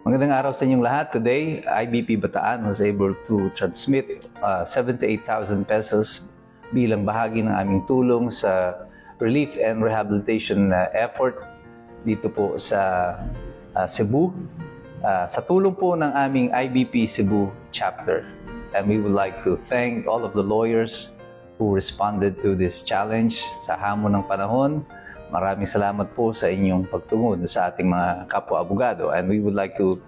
Magandang araw sa inyong lahat. Today, IBP Bataan was able to transmit 78,000 pesos bilang bahagi ng aming tulong sa relief and rehabilitation effort dito po sa Cebu. Sa tulong po ng aming IBP Cebu chapter. And we would like to thank all of the lawyers who responded to this challenge sa hamon ng panahon. Maraming salamat po sa inyong pagtungod sa ating mga kapwa-abogado. And we would like to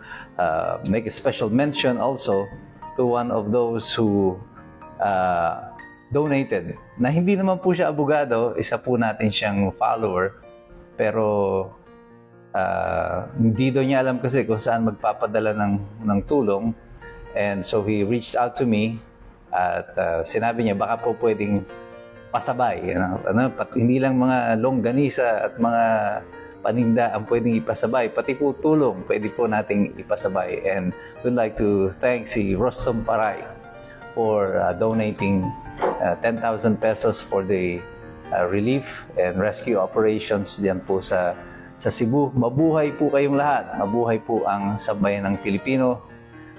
make a special mention also to one of those who donated. Na hindi naman po siya abogado, isa po natin siyang follower. Pero hindi daw niya alam kasi kung saan magpapadala ng tulong. And so he reached out to me at sinabi niya baka po pwedeng pasabay. Hindi lang mga longganisa at mga paninda ang pwedeng ipasabay, pati po tulong pwede po nating ipasabay. And we'd like to thank si Rostom Paray for donating 10,000 pesos for the relief and rescue operations diyan po sa Cebu. Mabuhay po kayong lahat. Mabuhay po ang sambayan ng Pilipino.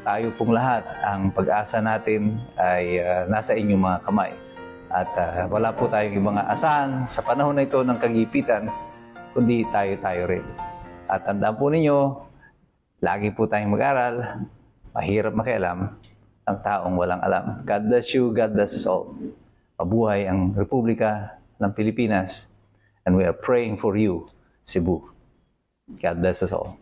Tayo pong lahat, ang pag-asa natin ay nasa inyong mga kamay. At wala po tayong ibang asahan sa panahon na ito ng kagipitan, kundi tayo rin. At tandaan po ninyo, lagi po tayong mag-aral, mahirap makialam, ang taong walang alam. God bless you, God bless us all. Mabuhay ang Republika ng Pilipinas, and we are praying for you, Cebu. God bless us all.